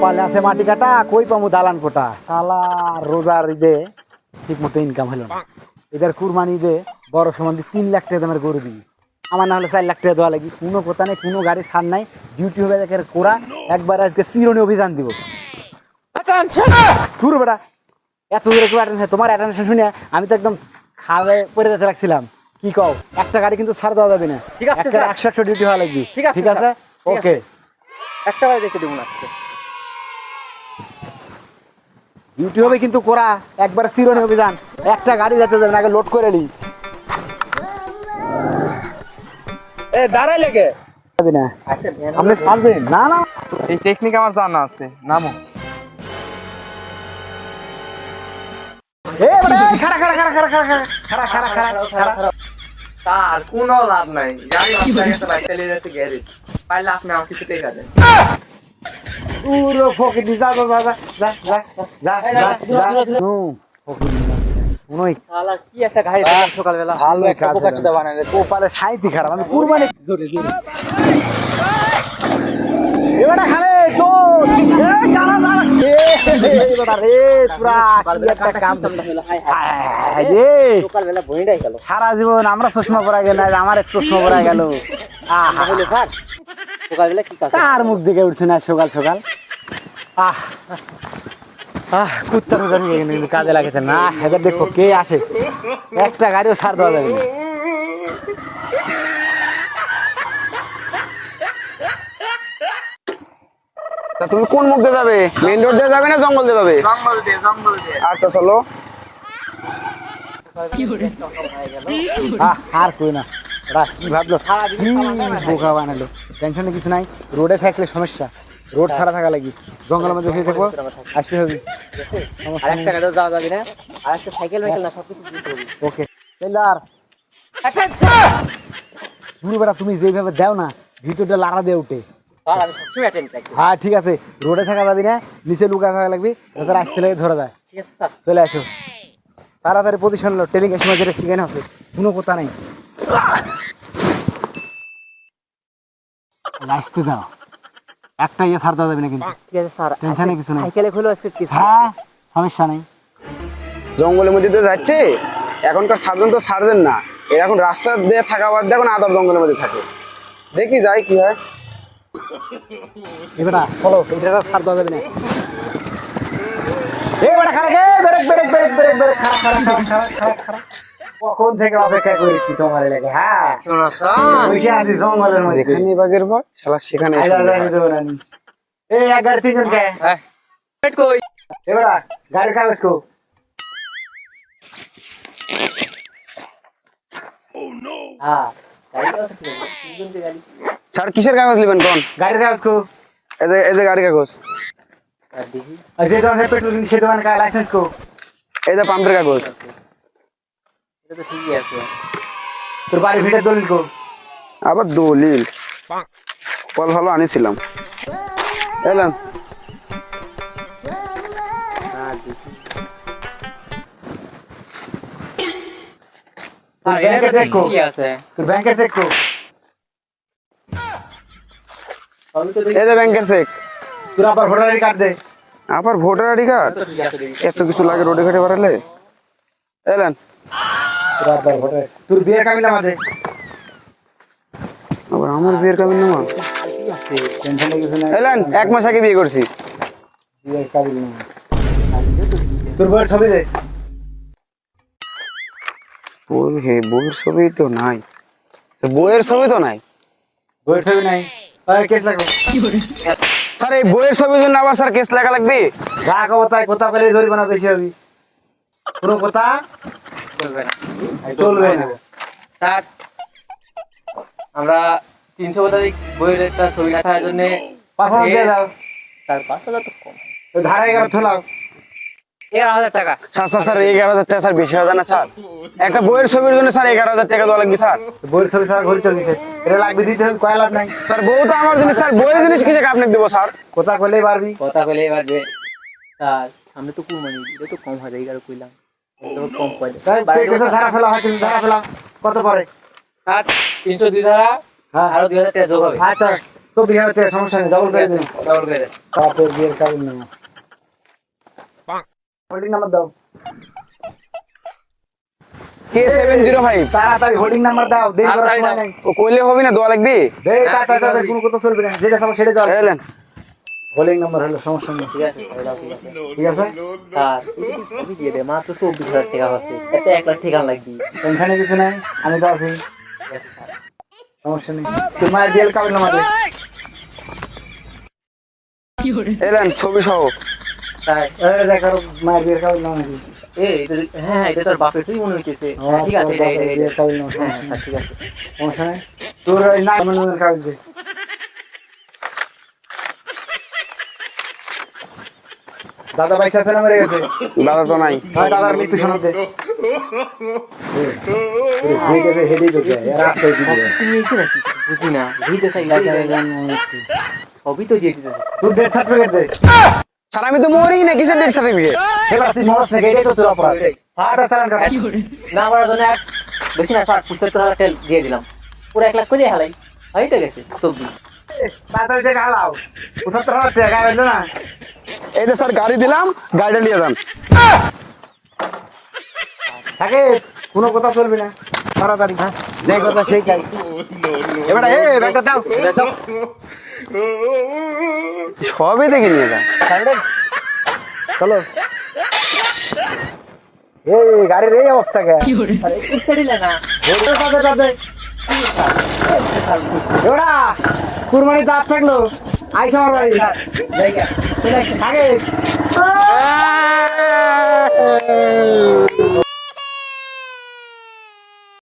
কপালে আছে মাটি কাটা, কই পামু দালান কোটা। শালা রোজার ঈদে ঠিক মতো ইনকাম হলো না। এদের কুরবানি ঈদে বড় সমান 3 লাখ টাকা দামের গরু দিবি, আমার না হলে 4 লাখ টাকা দেওয়া লাগি। কোনো কথা নেই, কোনো গাড়ি ছাড় নাই, ডিউটি হবে একের কোরা। একবার আজকে চিরনি অভিযান দিব। দূর বেটা, এত দূরে কেউ অ্যাটেনশন, তোমার অ্যাটেনশন শুনে আমি তো একদম খাবে পরে যেতে রাখছিলাম। কি কও, একটা গাড়ি কিন্তু ছাড় দেওয়া যাবে না। ঠিক আছে স্যার, 100 ডিউটি হওয়া লাগবে। ঠিক আছে ঠিক আছে, ঠিক ওকে। আছে। একটা গাড়ি দেখে দেবো না আজকে। ডিউটি হবে কিন্তু কোরা, একবার চিরনি অভিযান। একটা গাড়ি যেতে যাবে না, আগে লোড করে নি এ দাঁড়াই লেগে যাবে না। আচ্ছা ভ্যান আপনি ছাড়বেন না? না এই টেকনিক আমার জানা আছে, নামো। এ বেটা, এই খাড়া খাড়া খাড়া খাড়া খাড়া খাড়া খাড়া খাড়া খাড়া খাড়া। তার কোনো লাভ নাই, গাড়ি আপনার কাছে বাইক চালিয়ে যাচ্ছে গ্যারেজ, পাইলে আপনি আমার কিছু টেকা দেন। পুরো ফকির যা যা যা যা যা যা যা যা যা। নো ফকির নই, শালা কি একটা গাড়ি দেখলাম সকালবেলা। ভালো একটা কাজ পোকা হলো। চুদা বানালে। কপালে সাইতি খারাপ, আমি কুরবানি জোরে জোরে এবারে খালে তো এই দাঁড়া দাঁড়া এই বেটা রে, পুরা কি একটা কাম হায় রে। সকালবেলা বইটাই গেল। সারা জীবন আমরা চশমা পরা গেল, আমার এক চশমা পরা গেল। আহা, তাহলে স্যার সকালবেলা কি কাজ? তার মুখ দিকে উঠছে না সকাল সকাল। আহ আহ, কুত্তার রোজার হয়ে গেলে কিন্তু কাজে লাগেছে না। এবার দেখো কে আসে, একটা গাড়িও ছাড় দেওয়া যাবে না। তা তুমি কোন মুখ দিয়ে যাবে? মেইন রোড দিয়ে যাবে না জঙ্গল দিয়ে যাবে? জঙ্গল দিয়ে, জঙ্গল দিয়ে। আচ্ছা চলো। আর কই না, ওরা কি ভাবলো, কি বোকা বানালো। টেনশনে কিছু নাই, রোডে থাকলে সমস্যা, রোড ছাড়া থাকা লাগি। জঙ্গলের মধ্যে হয়ে থাকবো, আসতে হবে। আর একটা গাড়িও যাওয়া যাবে না। আর একটা সাইকেল মাইকেল না, সবকিছু দিতে হবে। ওকে টেলার, দূর বেটা, তুমি যেভাবে দাও না ভিতরটা লাড়া দিয়ে উঠে। স্যার আমি সবসময় অ্যাটেন্ড থাকি। হ্যাঁ ঠিক আছে, রোডে থাকা যাবি না, নিচে লুকা থাকা লাগবে, তাছাড়া আসতে লাগে ধরা যায়। ঠিক আছে স্যার। চলে আসো তাড়াতাড়ি, পজিশন লো। টেলিং এর সময় যেটা শিখানো হবে, কোনো কথা নেই। আসতে দাও, একটা ইয়ে ছাড় দেওয়া যাবে না কিন্তু। ঠিক আছে স্যার। টেনশনে কিছু নেই। সাইকেলে খুলে আজকে কি? হ্যাঁ সমস্যা নেই। জঙ্গলের মধ্যে দিয়ে যাচ্ছে, এখনকার সার্জন তো সার্জন না, এরা এখন রাস্তা দিয়ে থাকা বাদ দিয়ে এখন আদার জঙ্গলের মধ্যে থাকে। দেখি যাই কি হয়। এবারে চলো, এটা ছাড় দেওয়া যাবে না। এবারে খারাপ, break break break break break, খারাপ খারাপ খারাপ খারাপ খারাপ খারাপ। কখন থেকে অপেক্ষা করেছি তোমার এলাকা। হ্যাঁ শোনো স্যার, বসে আছি জঙ্গলের মধ্যে। যেখানে বাগের ভয় শালা সেখানে এসে আইলা যাই দেবো না নি। এই এক গাড়ি তিনজন কে? হ্যাঁ পেট কই? এবারে গাড়ির কাগজ কো? হ্যাঁ স্যার কিসের কাগজ নেবেন কোন? গাড়ির কাগজ কো? এই যে গাড়ি কাগজ, আর যেটা আছে পেট্রোল সেটা মানে লাইসেন্স কো? এই যে পাম্পের কাগজ। এটা তো ঠিকই আছে। তোর বাড়ি ভিটার দলিল কো? আবার দলিল কল ভালো আনিছিলাম। এলাম স্যার ব্যাংকের এটা তো চেক কো? ঠিকই আছে। তোর ব্যাংকের চেক কো? আমি তো দেখি এই যে ব্যাংকের চেক। তোর আবার ভোটার আইডি কার্ড দে। আবার ভোটার আইডি কার্ড? তো ঠিক আছে দেখি। এত কিছু লাগে রোডে ঘাটে বাড়ালে। এলেন তোর আবার ভোটার, তোর বিয়ে কাবিলা মাঝে আবার আমার বিয়ের কাবিন নামা। টেনশনে কিছু নাই। এলেন 1 মাস আগে বিয়ে করছি। বিয়ে কাবিল না, তোর বয়স হবে রে? বই হে বইয়ের ছবি তো নাই, বইয়ের ছবি তো নাই। বয়স হবে নাই, তাহলে কেস লাগো। স্যার এই বইয়ের ছবির জন্য আবার স্যার কেস লাগা লাগবে? যা কব তাই, কথা বলে জরিমানা বেশি হবে। কোনো কথা চলবে না। চলবে না। স্যার আমরা 300 শতাধিক বইয়ের একটা ছবি রাখার জন্য 5,000 দিয়ে দাও। স্যার 5,000 তো কম। ওই ধারে 11 ঠেলাও। 11,000 টাকা। স্যার স্যার স্যার 11,000 টাকা স্যার বেশি হবে না স্যার? একটা বইয়ের ছবির জন্য স্যার 11,000 টাকা দেওয়া লাগবে স্যার? বইয়ের ছবি ছাড়া ঘড়ি চলছে, এটা লাগবে দিতে হবে, কয় লাভ নাই। স্যার বউ তো আমার জিনিস স্যার, বইয়ের জিনিস কি আপনাকে দেবো স্যার? কথা কইলেই পারবি। কথা কইলে এবার যে স্যার সামনে তো কুরবানি, এটা তো কম হয়, এই কইলাম এটা কম কয়। তাই পেটে ধারা ফেলা হয়, তুমি ধারা ফেলা কত পরে? স্যার 302 টাকা হ্যাঁ আরো 2,000 টাকা যোগ হবে। আচ্ছা 24,000 টাকা সমস্যা নেই, ডাবল করে দিন। ডাবল করে দেন। তারপর বিয়ের কাবিল নামা। হোল্ডিং নাম্বার দাও। K705 তাড়াতাড়ি হোল্ডিং নাম্বার দাও, দেরি করার তাড়াতাড়ি সময় দাও। নাই। ও কইলে হবে না, দোয়া লাগবে। দে তাড়াতাড়ি, কোনো কথা চলবে না, যেটা চাও সেটা দাও। এলেন হোল্ডিং নাম্বার হলো সমস্যা নেই, ঠিক আছে তাহলে দাও, ঠিক আছে। ঠিক আছে? স্যার তুমি দিয়ে দে, মাত্র 24,000 টাকা আছে, এতে 1 লাখ টাকা লাগবে। টেনশনে কিছু নাই, আমি তো আছি, সমস্যা নেই। তুই মায়ের বিয়ের কাবিল নামা দে। এলেন ছবি সহ। স্যার এই দেখ আর মায়ের বিয়ের কাবিল নামা নাকি? হ্যাঁ এটা স্যার বাপের তুই মনে হইতেছে। হ্যাঁ ঠিক আছে, বাপের এটা বিয়ের কাবিল নামা, হ্যাঁ সমস্যা স্যার নেই। ঠিক আছে। সমস্যা নেই। তোর ওই না মনের কাবিল দে। দাদা পয়সা আছে না মেরে গেছে? দাদা তো নাই। হয় দাদার মৃত্যু সনদ দে। ঠিক আছে, হেডেই তো দেয়, এর আস্তে দিবে। কিছু নিয়েছি নাকি বুঝি না, দিতে চাই লাগে সবই তো দিয়ে দিতে। তোর ডেথ সার্টিফিকেট দে। স্যার আমি তো মরি না, কিসের ডেট সার্টিফিকেট? এবার তুই মরছ না, এটাই তো তোর অপরাধ। সারাটা সারাটা না আমার জন্য এক বেশি না, 75,000 টাকা দিয়ে দিলাম, পুরো 1 লাখ করে হালাই হয়তো গেছে 24। তাড়াতাড়ি টাকা হালাও। 75,000 টাকা হইলো না? এই যে স্যার গাড়ি দিলাম, গাড়িটা নিয়ে যান। থাকে, কোনো কথা চলবে না, তাড়াতাড়ি যে কথা সেই কাজ। এবার এ ব্যাগটা দাও। এটা দাও। সবই দেখে নিয়ে যান। চলো। এই গাড়ির এই অবস্থা কে? আরে কিস্তা দিলে না। এবারা কুরবানি দাঁত থাকলো, আইসা আমার বাড়ি। জায়গা চলে আসছে। থাকে।